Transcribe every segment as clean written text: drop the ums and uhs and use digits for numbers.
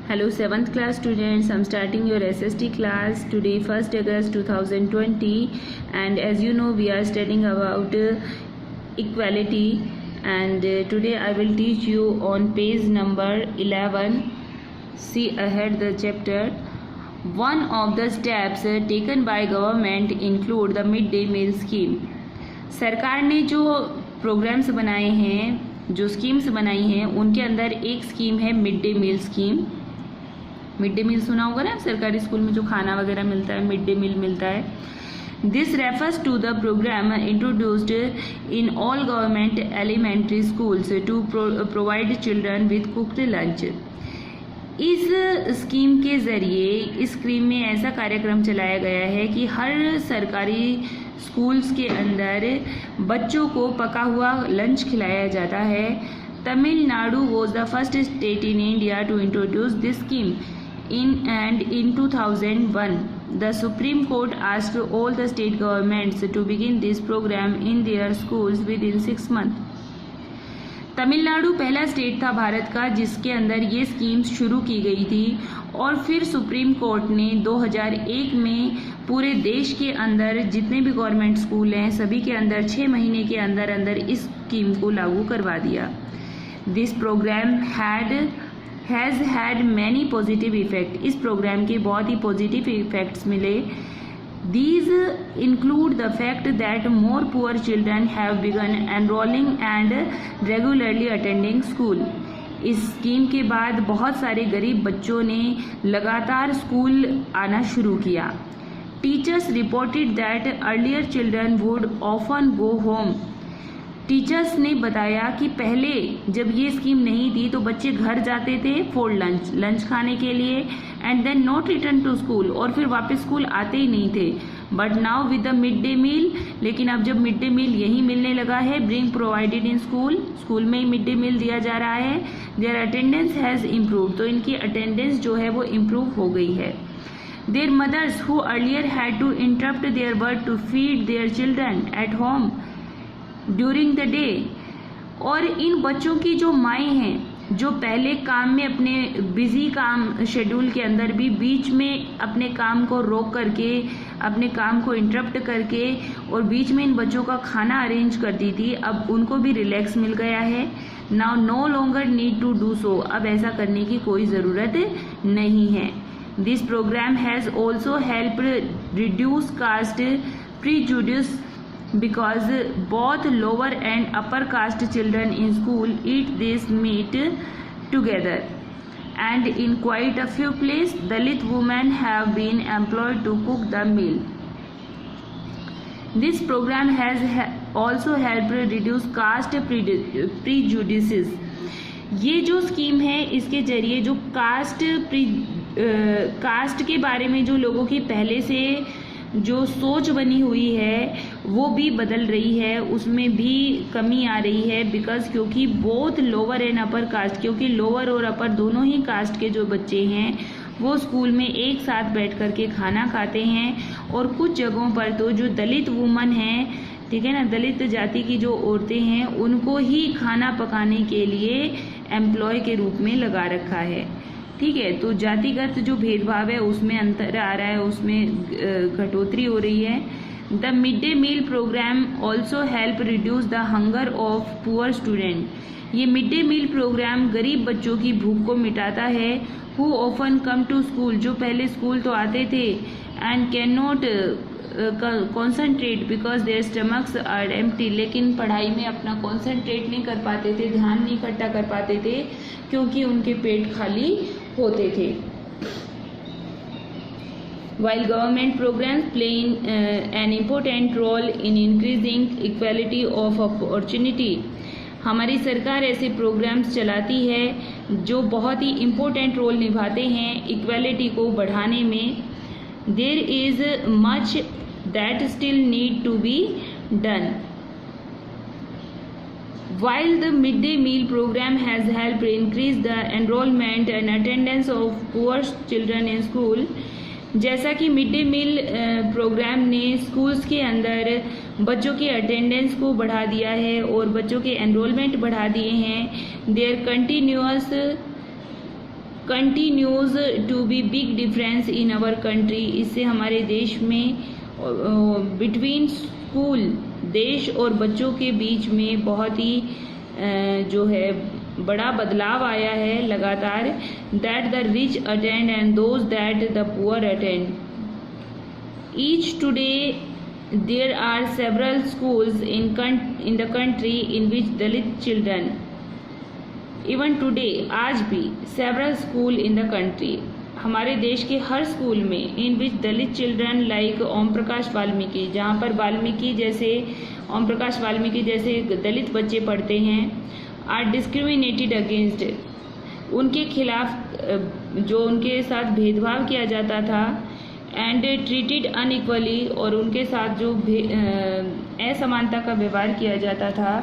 Hello 7th class students, I'm starting your SST class today 1st August 2020, and as you know we are studying about equality, and today I will teach you on page number 11. See ahead the chapter. One of the steps taken by government include the mid-day meal scheme. सरकार ने जो programmes बनाए हैं, जो schemes बनाई हैं, उनके अंदर एक स्कीम है mid day meal scheme. Mid day meal सुना होगा ना, सरकारी स्कूल में जो खाना वगैरह मिलता है, मिड डे मील मिलता है. This refers to the programme introduced in all government elementary schools to provide children with cooked lunch. इस स्कीम के ज़रिए, इस स्कीम में ऐसा कार्यक्रम चलाया गया है कि हर सरकारी स्कूल्स के अंदर बच्चों को पका हुआ लंच खिलाया जाता है. Tamil Nadu was the first state in India to introduce this scheme. In 2001, the Supreme Court asked all the state governments to begin this program in their schools within 6 months. Tamil Nadu पहला स्टेट था भारत का जिसके अंदर ये स्कीम शुरू की गई थी, और फिर सुप्रीम कोर्ट ने 2001 में पूरे देश के अंदर जितने भी गवर्नमेंट स्कूल हैं सभी के अंदर 6 महीने के अंदर अंदर इस स्कीम को लागू करवा दिया. This programme has had many positive effect. इस प्रोग्राम के बहुत ही पॉजिटिव इफेक्ट्स मिले. These include the fact that more poor children have begun enrolling and regularly attending school. इस स्कीम के बाद बहुत सारे गरीब बच्चों ने लगातार स्कूल आना शुरू किया. Teachers reported that earlier children would often go home. Teachers ने बताया कि पहले जब ये स्कीम नहीं थी तो बच्चे घर जाते थे फॉर लंच खाने के लिए, and then not return to school, और फिर वापस स्कूल आते ही नहीं थे. But now with the mid day meal, लेकिन अब जब मिड डे मील यही मिलने लगा है, ब्रिंग प्रोवाइडेड इन स्कूल में ही मिड डे मील दिया जा रहा है, देयर अटेंडेंस हैज़ इम्प्रूव. तो इनकी अटेंडेंस जो है वो इम्प्रूव हो गई है. Their mothers who earlier had to interrupt their work to feed their children at home during the day. और इन बच्चों की जो माएँ हैं जो पहले काम में अपने बिजी काम शेड्यूल के अंदर भी बीच में अपने काम को रोक करके, अपने काम को इंटरप्ट करके और बीच में इन बच्चों का खाना अरेंज करती थी, अब उनको भी रिलैक्स मिल गया है. Now no longer need to do so. अब ऐसा करने की कोई ज़रूरत नहीं है. This programme has also help reduce caste prejudice because both lower and upper caste children in school eat this meat together, and in quite a few places Dalit women have been employed to cook the meal. This program has also helped reduce caste prejudices. ये जो scheme है इसके जरिए जो cast के बारे में जो लोगों की पहले से जो सोच बनी हुई है वो भी बदल रही है, उसमें भी कमी आ रही है. बिकॉज क्योंकि both lower and upper caste, क्योंकि लोअर और अपर दोनों ही कास्ट के जो बच्चे हैं वो स्कूल में एक साथ बैठ कर के खाना खाते हैं. और कुछ जगहों पर तो जो दलित वुमन हैं, ठीक है ना, दलित जाति की जो औरतें हैं उनको ही खाना पकाने के लिए एम्प्लॉय के रूप में लगा रखा है. ठीक है, तो जातिगत जो भेदभाव है उसमें अंतर आ रहा है, उसमें घटोतरी हो रही है. The mid day meal programme also help reduce the hunger of poor student. ये मिड डे मील प्रोग्राम गरीब बच्चों की भूख को मिटाता है. Who often come to school, जो पहले स्कूल तो आते थे, and can not concentrate because their stomachs are empty, लेकिन पढ़ाई में अपना कॉन्सेंट्रेट नहीं कर पाते थे, ध्यान नहीं इकट्ठा कर पाते थे क्योंकि उनके पेट खाली होते थे. While government programs play an important role in increasing equality of opportunity, हमारी सरकार ऐसे प्रोग्राम्स चलाती है जो बहुत ही इम्पोर्टेंट रोल निभाते हैं इक्वालिटी को बढ़ाने में. There is much that still need to be done. While the midday meal program has helped increase the enrollment and attendance of poor children in school, जैसा कि मिड डे मील प्रोग्राम ने schools के अंदर बच्चों के attendance को बढ़ा दिया है और बच्चों के एनरोलमेंट बढ़ा दिए हैं, there continuous continues to be big difference in our country. इससे हमारे देश में बिटवीन स्कूल, देश और बच्चों के बीच में बहुत ही जो है बड़ा बदलाव आया है लगातार। That the rich attend and those that the poor attend. Each today there are several schools in the country in which Dalit children, even today, आज भी, several school in the country, हमारे देश के हर स्कूल में, in which Dalit children like Om Prakash Valmiki, जहाँ पर ओम प्रकाश वाल्मीकि जैसे दलित बच्चे पढ़ते हैं, आर डिस्क्रिमिनेटेड अगेंस्ट, उनके खिलाफ जो उनके साथ भेदभाव किया जाता था, एंड ट्रीटेड अनइक्वली, और उनके साथ जो असमानता का व्यवहार किया जाता था।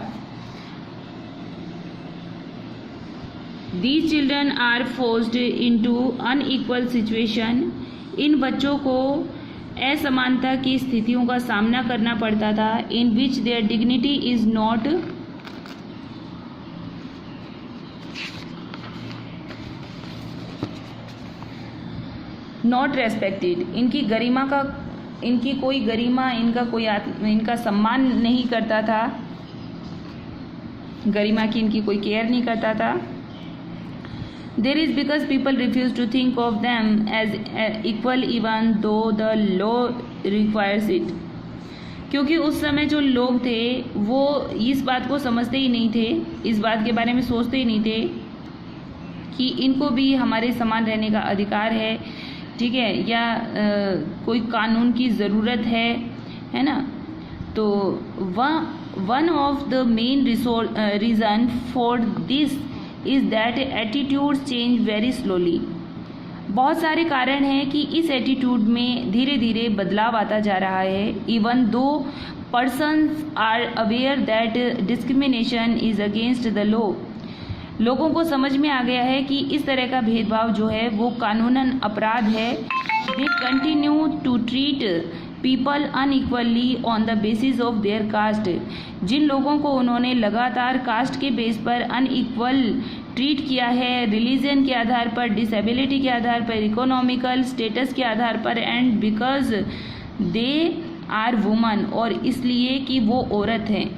These children are forced into unequal situation। इन बच्चों को असमानता की स्थितियों का सामना करना पड़ता था। In which their dignity is not respected। इनकी कोई गरिमा, इनका सम्मान नहीं करता था, गरिमा की इनकी कोई केयर नहीं करता था। There is because people refuse to think of them as equal even though the law requires it। क्योंकि उस समय जो लोग थे वो इस बात को समझते ही नहीं थे, इस बात के बारे में सोचते ही नहीं थे कि इनको भी हमारे समान रहने का अधिकार है, ठीक है, या कोई कानून की ज़रूरत है ना। तो one of the main reason for this is that attitude change very slowly. बहुत सारे कारण हैं कि इस एटीट्यूड में धीरे धीरे बदलाव आता जा रहा है। Even though persons are aware that discrimination is against the law. लोगों को समझ में आ गया है कि इस तरह का भेदभाव जो है वो कानूनन अपराध है। They continue to treat people unequally on the basis of their caste. जिन लोगों को उन्होंने लगातार कास्ट के बेस पर अनइक्वल ट्रीट किया है, रिलीजन के आधार पर, डिसेबिलिटी के आधार पर, इकोनॉमिकल स्टेटस के आधार पर, and because they are woman, और इसलिए कि वो औरत हैं।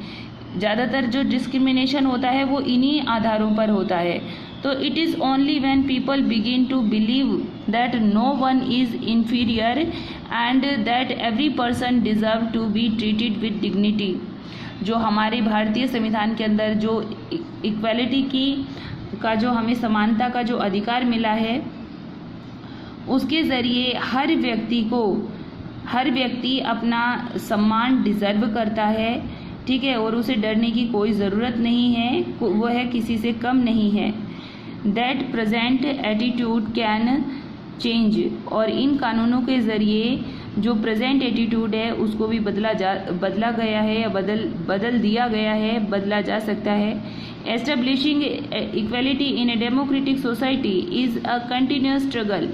ज़्यादातर जो डिस्क्रिमिनेशन होता है वो इन्हीं आधारों पर होता है। तो it is only when people begin to believe that no one is inferior and that every person deserve to be treated with dignity. जो हमारे भारतीय संविधान के अंदर जो इक्वालिटी का जो हमें समानता का जो अधिकार मिला है, उसके ज़रिए हर व्यक्ति अपना सम्मान डिज़र्व करता है, ठीक है, और उसे डरने की कोई ज़रूरत नहीं है, वह किसी से कम नहीं है। That present attitude can change. और इन कानूनों के ज़रिए जो प्रेजेंट एटीट्यूड है उसको भी बदला गया है या बदल दिया गया है, बदला जा सकता है। Establishing equality in a democratic society is a continuous struggle.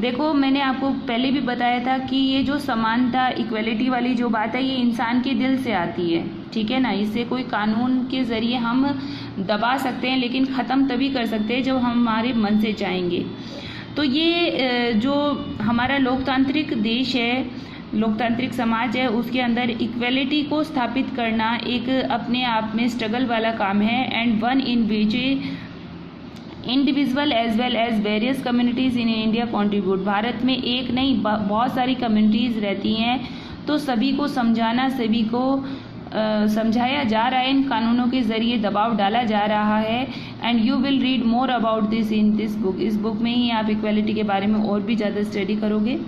देखो, मैंने आपको पहले भी बताया था कि ये जो समानता, इक्वालिटी वाली जो बात है, ये इंसान के दिल से आती है, ठीक है ना। इसे कोई कानून के ज़रिए हम दबा सकते हैं, लेकिन ख़त्म तभी कर सकते हैं जब हम हमारे मन से चाहेंगे। तो ये जो हमारा लोकतांत्रिक देश है, लोकतांत्रिक समाज है, उसके अंदर इक्वालिटी को स्थापित करना एक अपने आप में स्ट्रगल वाला काम है। And one in which individual as well as various communities in India contribute. Bharat में एक नहीं बहुत सारी कम्युनिटीज़ रहती हैं, तो सभी को समझाना, सभी को समझाया जा रहा है, इन कानूनों के ज़रिए दबाव डाला जा रहा है। And you will read more about this in this book. इस बुक में ही आप इक्वालिटी के बारे में और भी ज़्यादा स्टडी करोगे।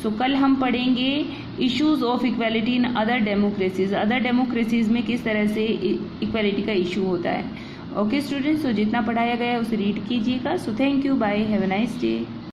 सो कल हम पढ़ेंगे issues of equality in other democracies. Other democracies में किस तरह से इक्वालिटी का इशू होता है। ओके स्टूडेंट्स, तो जितना पढ़ाया गया है उसे रीड कीजिएगा। So thank you, bye, have a nice day.